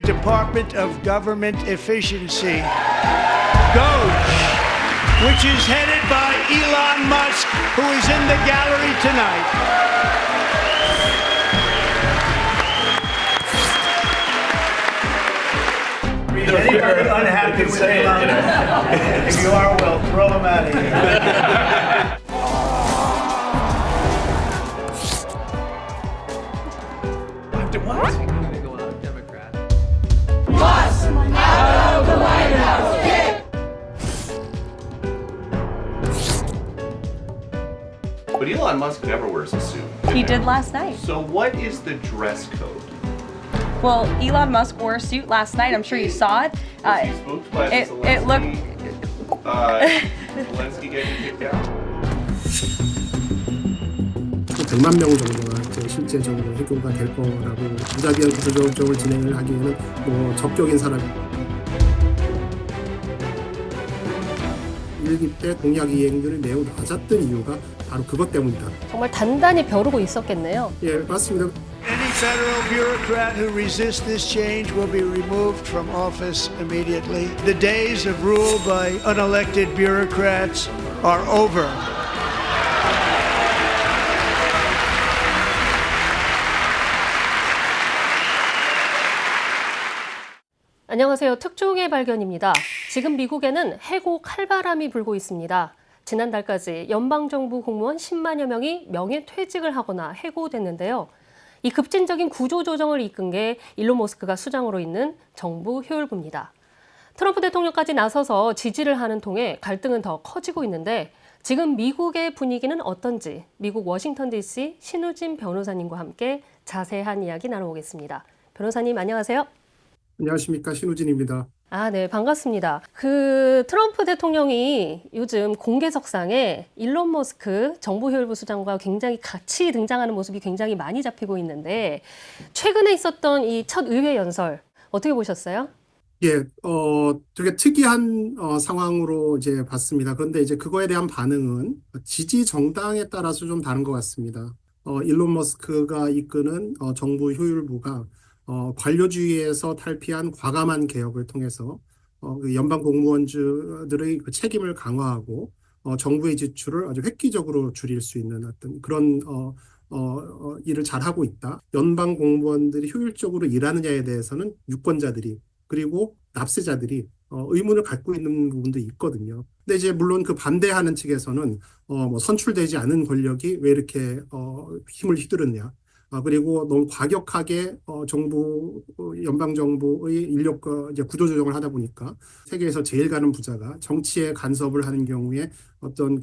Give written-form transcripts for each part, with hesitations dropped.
Department of Government Efficiency, DOGE, which is headed by Elon Musk, who is in the gallery tonight. Anybody unhappy with Elon? If you are, well, throw him out of here. After what? Out of the White House! But Elon Musk never wears a suit. He did last night. So what is the dress code? Well, Elon Musk wore a suit last night. I'm sure you saw it. Was he spooked by it Zelensky? looked. Zelensky getting kicked out? 100만 명 정도가 이제 실제적으로 해고가 될 거라고 무자비한 구조조정을 진행을 하기에는 뭐 적격인 사람이 1기 때 공약 이행률이 매우 낮았던 이유가 바로 그것 때문이다. 정말 단단히 벼르고 있었겠네요. 예, 맞습니다. Any federal bureaucrat who resists this change will be removed from office immediately. The days of rule by unelected bureaucrats are over. 안녕하세요. 특종의 발견입니다. 지금 미국에는 해고 칼바람이 불고 있습니다. 지난달까지 연방정부 공무원 10만여 명이 명예퇴직을 하거나 해고됐는데요. 이 급진적인 구조조정을 이끈 게 일론 머스크가 수장으로 있는 정부 효율부입니다. 트럼프 대통령까지 나서서 지지를 하는 통에 갈등은 더 커지고 있는데 지금 미국의 분위기는 어떤지 미국 워싱턴 DC 신우진 변호사님과 함께 자세한 이야기 나눠보겠습니다. 변호사님 안녕하세요. 안녕하십니까, 신우진입니다. 네, 반갑습니다. 트럼프 대통령이 요즘 공개석상에 일론 머스크 정부효율부 수장과 굉장히 같이 등장하는 모습이 굉장히 많이 잡히고 있는데 최근에 있었던 이 첫 의회 연설 어떻게 보셨어요? 예, 되게 특이한 상황으로 이제 봤습니다. 그런데 이제 그거에 대한 반응은 지지 정당에 따라서 좀 다른 것 같습니다. 일론 머스크가 이끄는 정부 효율부가 관료주의에서 탈피한 과감한 개혁을 통해서 그 연방 공무원들의 그 책임을 강화하고 정부의 지출을 아주 획기적으로 줄일 수 있는 어떤 그런 일을 잘하고 있다. 연방 공무원들이 효율적으로 일하느냐에 대해서는 유권자들이 그리고 납세자들이 의문을 갖고 있는 부분도 있거든요. 근데 이제 물론 그 반대하는 측에서는 뭐 선출되지 않은 권력이 왜 이렇게 힘을 휘두르느냐. 그리고 너무 과격하게 연방 정부의 인력과 이제 구조 조정을 하다 보니까 세계에서 제일 가는 부자가 정치에 간섭을 하는 경우에 어떤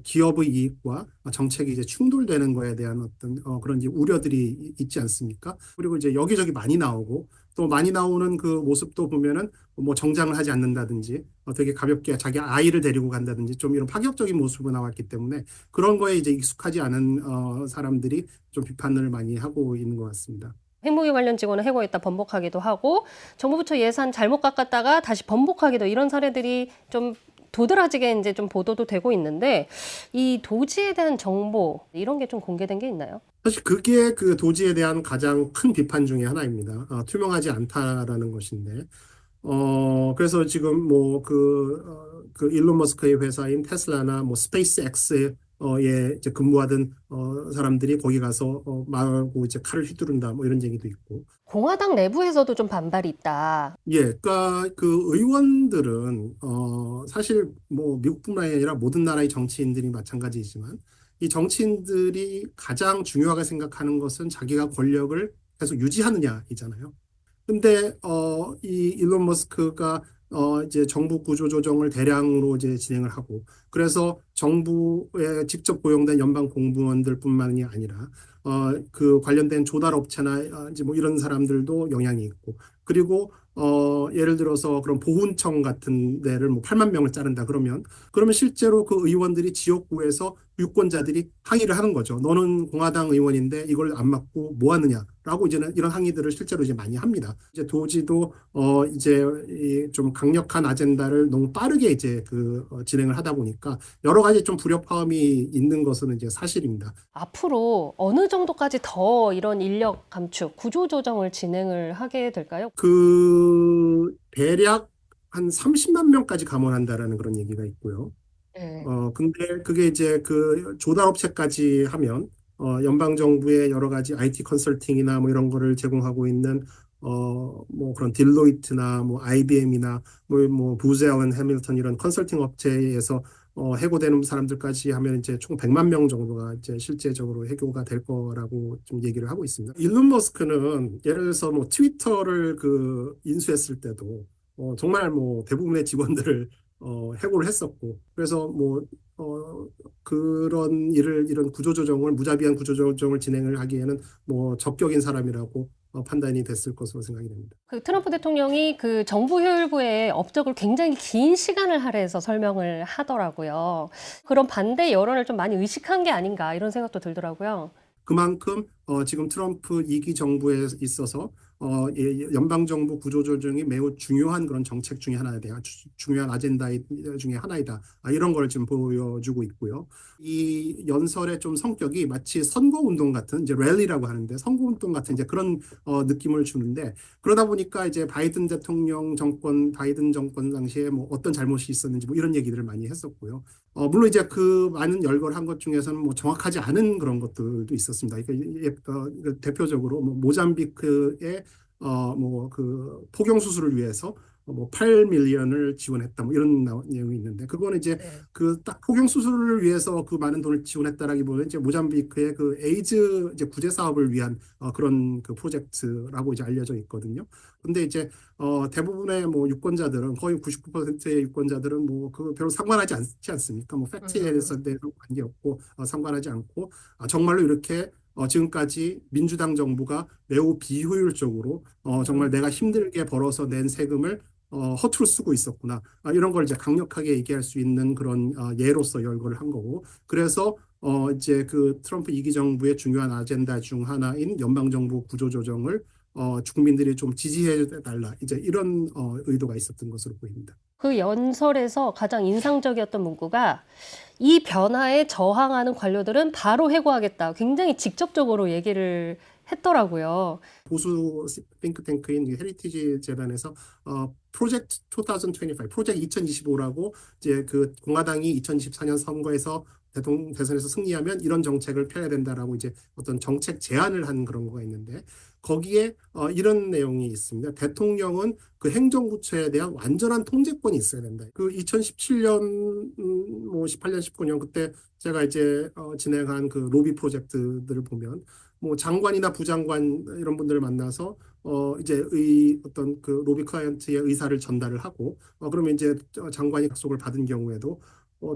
기업의 이익과 정책이 이제 충돌되는 거에 대한 어떤 그런 이제 우려들이 있지 않습니까? 그리고 이제 여기저기 많이 나오고 또 많이 나오는 그 모습도 보면은 뭐 정장을 하지 않는다든지 되게 가볍게 자기 아이를 데리고 간다든지 좀 이런 파격적인 모습으로 나왔기 때문에 그런 거에 이제 익숙하지 않은 사람들이 좀 비판을 많이 하고 있는 것 같습니다. 핵무기 관련 직원을 해고했다 번복하기도 하고 정부 부처 예산 잘못 깎았다가 다시 번복하기도 이런 사례들이 좀 도드라지게 이제 좀 보도도 되고 있는데 이 도지에 대한 정보 이런 게 좀 공개된 게 있나요? 사실 그게 그 도지에 대한 가장 큰 비판 중에 하나입니다. 투명하지 않다라는 것인데, 그래서 지금 뭐 그 일론 머스크의 회사인 테슬라나 뭐 스페이스X에 이제 근무하던 사람들이 거기 가서 말하고 이제 칼을 휘두른다 뭐 이런 얘기도 있고. 공화당 내부에서도 좀 반발이 있다. 예, 그러니까 그 의원들은 사실 뭐 미국뿐만 아니라 모든 나라의 정치인들이 마찬가지이지만 이 정치인들이 가장 중요하게 생각하는 것은 자기가 권력을 계속 유지하느냐이잖아요. 근데 이 일론 머스크가 이제 정부 구조 조정을 대량으로 이제 진행을 하고 그래서 정부에 직접 고용된 연방 공무원들뿐만이 아니라 그 관련된 조달 업체나 이제 뭐 이런 사람들도 영향이 있고 그리고 예를 들어서 그런 보훈청 같은 데를 뭐 8만 명을 자른다 그러면 실제로 그 의원들이 지역구에서 유권자들이 항의를 하는 거죠. 너는 공화당 의원인데 이걸 안 맡고 뭐 하느냐라고 이제는 이런 항의들을 실제로 이제 많이 합니다. 이제 도지도 이제 좀 강력한 아젠다를 너무 빠르게 이제 진행을 하다 보니까 여러 가지 좀 불협화음이 있는 것은 이제 사실입니다. 앞으로 어느 정도까지 더 이런 인력 감축, 구조 조정을 진행을 하게 될까요? 대략 한 30만 명까지 감원한다라는 그런 얘기가 있고요. 네. 근데 그게 이제 그 조달업체까지 하면, 연방정부의 여러 가지 IT 컨설팅이나 뭐 이런 거를 제공하고 있는, 뭐 그런 딜로이트나 뭐 IBM이나 뭐 부젤 앤 해밀턴 이런 컨설팅 업체에서 해고되는 사람들까지 하면 이제 총 100만 명 정도가 이제 실제적으로 해고가 될 거라고 좀 얘기를 하고 있습니다. 일론 머스크는 예를 들어서 뭐 트위터를 그 인수했을 때도 정말 뭐 대부분의 직원들을 해고를 했었고, 그래서 뭐 그런 이런 구조조정을, 무자비한 구조조정을 진행을 하기에는 뭐 적격인 사람이라고 판단이 됐을 것으로 생각이 됩니다. 그 트럼프 대통령이 그 정부 효율부의 업적을 굉장히 긴 시간을 할애해서 설명을 하더라고요. 그런 반대 여론을 좀 많이 의식한 게 아닌가 이런 생각도 들더라고요. 그만큼 지금 트럼프 2기 정부에 있어서 연방정부 구조조정이 매우 중요한 그런 정책 중에 하나이다. 중요한 아젠다 중에 하나이다. 이런 걸 지금 보여주고 있고요. 이 연설의 좀 성격이 마치 선거운동 같은, 이제 랠리라고 하는데 선거운동 같은 이제 그런 느낌을 주는데, 그러다 보니까 이제 바이든 정권 당시에 뭐 어떤 잘못이 있었는지 뭐 이런 얘기들을 많이 했었고요. 물론 이제 그 많은 열거를 한 것 중에서는 뭐 정확하지 않은 그런 것들도 있었습니다. 그러니까 대표적으로 뭐 모잠비크의 뭐 그 포경 수술을 위해서 뭐 8밀리언을 지원했다 뭐 이런 내용이 있는데, 그거는 이제 네. 그 딱 포경 수술을 위해서 그 많은 돈을 지원했다라기보다는 이제 모잠비크의 그 에이즈 이제 구제 사업을 위한 그런 그 프로젝트라고 이제 알려져 있거든요. 근데 이제 대부분의 뭐 유권자들은, 거의 99%의 유권자들은 뭐 그 별로 상관하지 않지 않습니까? 뭐 팩트에 대해서 관계없고 상관하지 않고, 정말로 이렇게 지금까지 민주당 정부가 매우 비효율적으로 정말 내가 힘들게 벌어서 낸 세금을 허투루 쓰고 있었구나. 이런 걸 이제 강력하게 얘기할 수 있는 그런 예로서 열거를 한 거고, 그래서 이제 그 트럼프 2기 정부의 중요한 아젠다 중 하나인 연방정부 구조조정을 국민들이 좀 지지해 달라, 이제 이런 의도가 있었던 것으로 보입니다. 그 연설에서 가장 인상적이었던 문구가 이 변화에 저항하는 관료들은 바로 해고하겠다. 굉장히 직접적으로 얘기를 했더라고요. 보수 싱크탱크인 헤리티지 재단에서 프로젝트 2025, 프로젝트 2025라고 이제 그 공화당이 2024년 선거에서 대선에서 승리하면 이런 정책을 펴야 된다라고 이제 어떤 정책 제안을 한 그런 거가 있는데, 거기에 이런 내용이 있습니다. 대통령은 그 행정부처에 대한 완전한 통제권이 있어야 된다. 그 2017년, 뭐 18년, 19년 그때 제가 이제 진행한 그 로비 프로젝트들을 보면, 뭐 장관이나 부장관 이런 분들을 만나서 이제 어떤 그 로비 클라이언트의 의사를 전달을 하고, 그러면 이제 장관이 약속을 받은 경우에도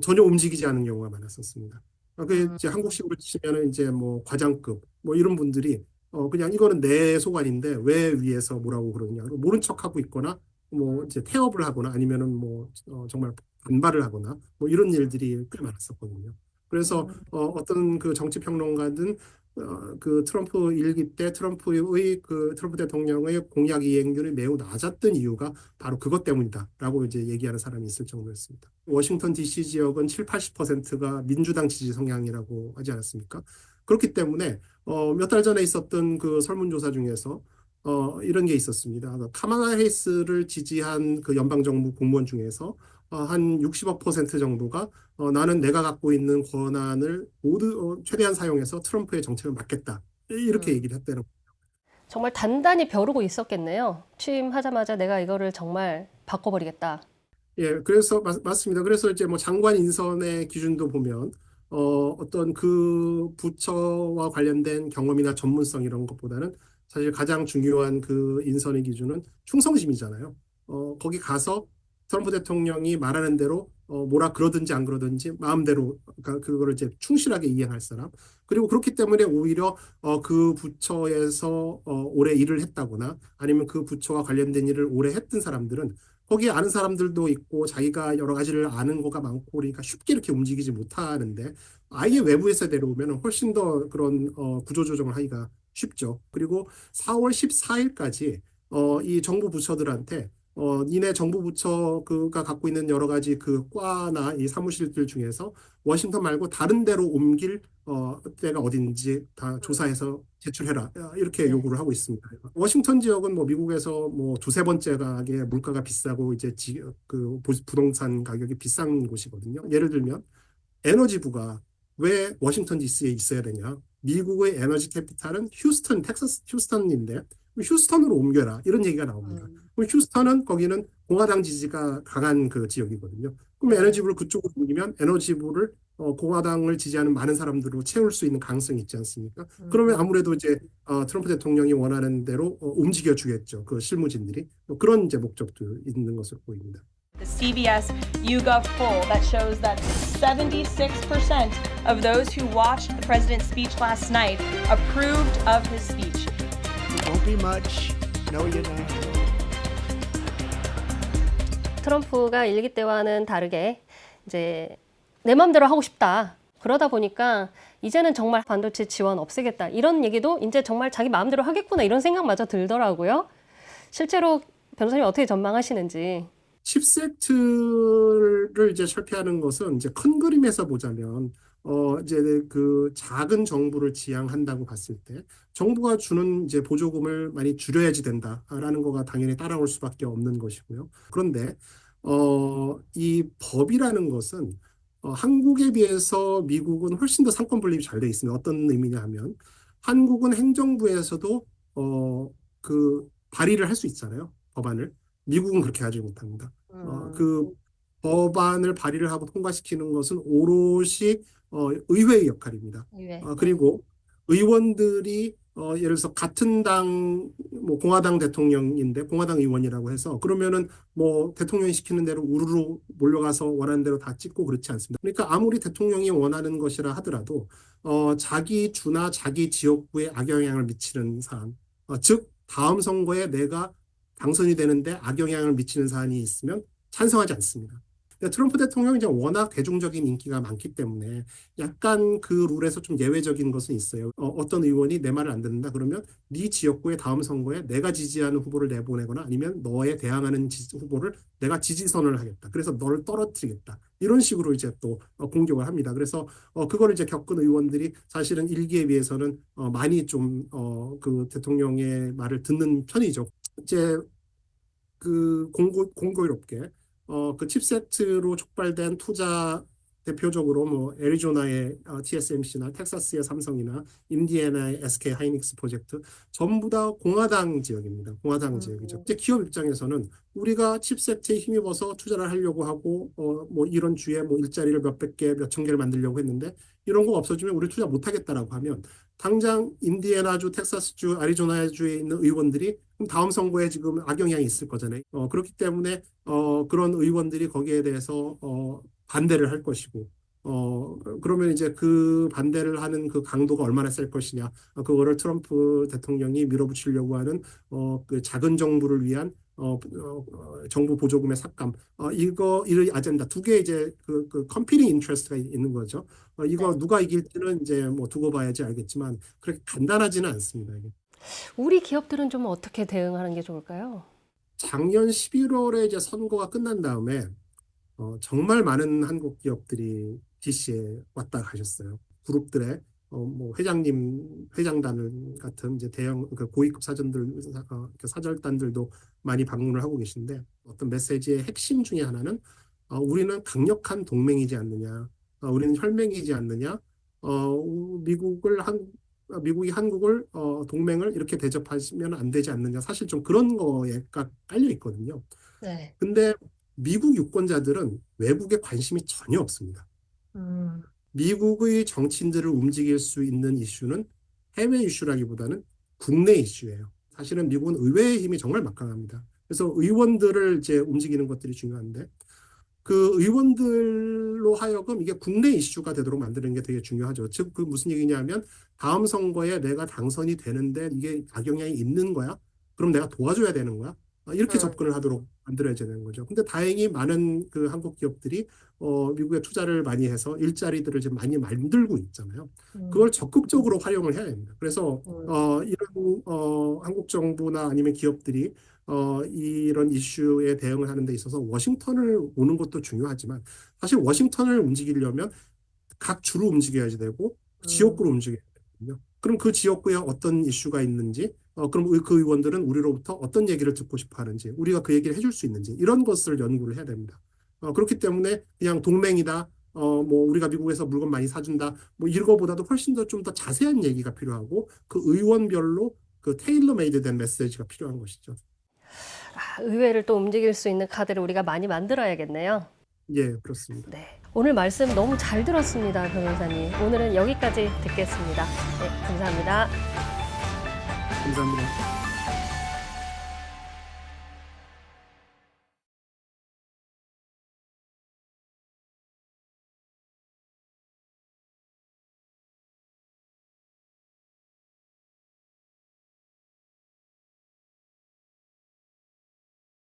전혀 움직이지 않은 경우가 많았었습니다. 그 이제 한국식으로 치면은 이제 뭐 과장급 뭐 이런 분들이 그냥 이거는 내 소관인데 왜 위에서 뭐라고 그러느냐, 모른 척하고 있거나 뭐 이제 태업을 하거나 아니면은 뭐 정말 반발을 하거나 뭐 이런 일들이 꽤 많았었거든요. 그래서 어떤 그 정치 평론가든 그 트럼프 일기 때 트럼프 대통령의 공약 이행률이 매우 낮았던 이유가 바로 그것 때문이다라고 이제 얘기하는 사람이 있을 정도였습니다. 워싱턴 DC 지역은 7, 80%가 민주당 지지 성향이라고 하지 않았습니까? 그렇기 때문에 몇 달 전에 있었던 그 설문조사 중에서 이런 게 있었습니다. 카말라 해리스를 지지한 그 연방정부 공무원 중에서 한 60% 정도가 나는 내가 갖고 있는 권한을 모두 최대한 사용해서 트럼프의 정책을 막겠다, 이렇게 얘기를 했다는. 정말 단단히 벼르고 있었겠네요. 취임하자마자 내가 이거를 정말 바꿔버리겠다. 예, 그래서 맞습니다. 그래서 이제 뭐 장관 인선의 기준도 보면 어떤 그 부처와 관련된 경험이나 전문성 이런 것보다는 사실 가장 중요한 그 인선의 기준은 충성심이잖아요. 거기 가서 트럼프 대통령이 말하는 대로 뭐라 그러든지 안 그러든지 마음대로 그거를 이제 충실하게 이행할 사람. 그리고 그렇기 때문에 오히려 그 부처에서 오래 일을 했다거나 아니면 그 부처와 관련된 일을 오래 했던 사람들은 거기에 아는 사람들도 있고 자기가 여러 가지를 아는 거가 많고 그러니까 쉽게 이렇게 움직이지 못하는데, 아예 외부에서 내려오면 훨씬 더 그런 구조조정을 하기가 쉽죠. 그리고 4월 14일까지 이 정부 부처들한테 니네 정부 부처 그가 갖고 있는 여러 가지 그 과나 이 사무실들 중에서 워싱턴 말고 다른 데로 옮길 때가 어딘지 다 조사해서 제출해라. 이렇게 네. 요구를 하고 있습니다. 워싱턴 지역은 뭐 미국에서 뭐 두세 번째 가게 물가가 비싸고 이제 그 부동산 가격이 비싼 곳이거든요. 예를 들면 에너지부가 왜 워싱턴 DC에 있어야 되냐? 미국의 에너지 캐피탈은 휴스턴, 텍사스 휴스턴인데 휴스턴으로 옮겨라 이런 얘기가 나옵니다. 그럼 휴스턴은 거기는 공화당 지지가 강한 그 지역이거든요. 그럼 에너지부를 그쪽으로 옮기면 에너지부를 공화당을 지지하는 많은 사람들로 채울 수 있는 가능성이 있지 않습니까? 그러면 아무래도 이제 트럼프 대통령이 원하는 대로 움직여 주겠죠. 그 실무진들이 그런 이제 목적도 있는 것으로 보입니다. The CBS YouGov poll that shows that 76% of those who watched the president's speech last night approved of his speech. It won't be much. No, you're not. 트럼프가 일기 때와는 다르게 이제 내 마음대로 하고 싶다. 그러다 보니까 이제는 정말 반도체 지원 없애겠다. 이런 얘기도 이제 정말 자기 마음대로 하겠구나. 이런 생각마저 들더라고요. 실제로 변호사님 어떻게 전망하시는지. 칩세트를 이제 철폐하는 것은 이제 큰 그림에서 보자면 이제 그 작은 정부를 지향한다고 봤을 때 정부가 주는 이제 보조금을 많이 줄여야지 된다라는 거가 당연히 따라올 수밖에 없는 것이고요. 그런데 이 법이라는 것은 한국에 비해서 미국은 훨씬 더 상권 분립이 잘 돼 있습니다. 어떤 의미냐 하면 한국은 행정부에서도 그 발의를 할 수 있잖아요. 법안을. 미국은 그렇게 하지 못합니다. 그 법안을 발의를 하고 통과시키는 것은 오롯이 의회의 역할입니다. 그리고 의원들이 예를 들어서 같은 당, 뭐 공화당 대통령인데 공화당 의원이라고 해서 그러면은 뭐 대통령이 시키는 대로 우르르 몰려가서 원하는 대로 다 찍고 그렇지 않습니다. 그러니까 아무리 대통령이 원하는 것이라 하더라도 자기 주나 자기 지역구에 악영향을 미치는 사안, 즉 다음 선거에 내가 당선이 되는데 악영향을 미치는 사안이 있으면 찬성하지 않습니다. 트럼프 대통령이 이제 워낙 대중적인 인기가 많기 때문에 약간 그 룰에서 좀 예외적인 것은 있어요. 어떤 의원이 내 말을 안 듣는다 그러면 네 지역구의 다음 선거에 내가 지지하는 후보를 내보내거나 아니면 너에 대항하는 후보를 내가 지지선을 하겠다. 그래서 너를 떨어뜨리겠다. 이런 식으로 이제 또 공격을 합니다. 그래서 그걸 이제 겪은 의원들이 사실은 일기에 비해서는 많이 좀 그 대통령의 말을 듣는 편이죠. 이제 그 공교롭게 그 칩세트로 촉발된 투자 대표적으로 뭐 애리조나의 TSMC나 텍사스의 삼성이나 인디애나의 SK 하이닉스 프로젝트 전부 다 공화당 지역입니다. 공화당 지역이죠. 이제 기업 입장에서는 우리가 칩세트에 힘입어서 투자를 하려고 하고 뭐 이런 주에 뭐 일자리를 몇백 개, 몇천 개를 만들려고 했는데 이런 거 없어지면 우리 투자 못 하겠다라고 하면 당장 인디애나주, 텍사스주, 애리조나주에 있는 의원들이 다음 선거에 지금 악영향이 있을 거잖아요. 그렇기 때문에 그런 의원들이 거기에 대해서 반대를 할 것이고 그러면 이제 그 반대를 하는 그 강도가 얼마나 셀 것이냐 그거를 트럼프 대통령이 밀어붙이려고 하는 그 작은 정부를 위한 정부 보조금의 삭감 이 아젠다 두 개 이제 그 컴피팅 인트레스트가 있는 거죠. 이거 누가 이길지는 이제 뭐 두고 봐야지 알겠지만 그렇게 간단하지는 않습니다. 이게. 우리 기업들은 좀 어떻게 대응하는 게 좋을까요? 작년 11월에 이제 선거가 끝난 다음에 정말 많은 한국 기업들이 DC에 왔다 가셨어요. 그룹들의 뭐 회장단을 같은 이제 대형 그 고위급 사절단들도 많이 방문을 하고 계신데 어떤 메시지의 핵심 중에 하나는 우리는 강력한 동맹이지 않느냐, 우리는 혈맹이지 않느냐, 미국이 한국을 동맹을 이렇게 대접하시면 안 되지 않느냐, 사실 좀 그런 거에가 깔려 있거든요. 네. 근데 미국 유권자들은 외국에 관심이 전혀 없습니다. 미국의 정치인들을 움직일 수 있는 이슈는 해외 이슈라기보다는 국내 이슈예요. 사실은 미국은 의회의 힘이 정말 막강합니다. 그래서 의원들을 이제 움직이는 것들이 중요한데 그 의원들로 하여금 이게 국내 이슈가 되도록 만드는 게 되게 중요하죠. 즉, 그 무슨 얘기냐면 다음 선거에 내가 당선이 되는데 이게 악영향이 있는 거야? 그럼 내가 도와줘야 되는 거야? 이렇게 접근을 하도록 만들어야 되는 거죠. 근데 다행히 많은 그 한국 기업들이 미국에 투자를 많이 해서 일자리들을 지금 많이 만들고 있잖아요. 그걸 적극적으로 활용을 해야 됩니다. 그래서 이런 한국 정부나 아니면 기업들이 이런 이슈에 대응을 하는 데 있어서 워싱턴을 오는 것도 중요하지만 사실 워싱턴을 움직이려면 각 주로 움직여야지 되고 지역구로 움직여야 되거든요. 그럼 그 지역구에 어떤 이슈가 있는지, 그럼 그 의원들은 우리로부터 어떤 얘기를 듣고 싶어 하는지, 우리가 그 얘기를 해줄 수 있는지 이런 것을 연구를 해야 됩니다. 그렇기 때문에 그냥 동맹이다, 뭐 우리가 미국에서 물건 많이 사준다, 뭐 이거보다도 훨씬 더 좀 더 자세한 얘기가 필요하고 그 의원별로 그 테일러 메이드된 메시지가 필요한 것이죠. 의회를 또 움직일 수 있는 카드를 우리가 많이 만들어야겠네요. 예, 그렇습니다. 네. 오늘 말씀 너무 잘 들었습니다, 변호사님. 오늘은 여기까지 듣겠습니다. 네, 감사합니다. 감사합니다.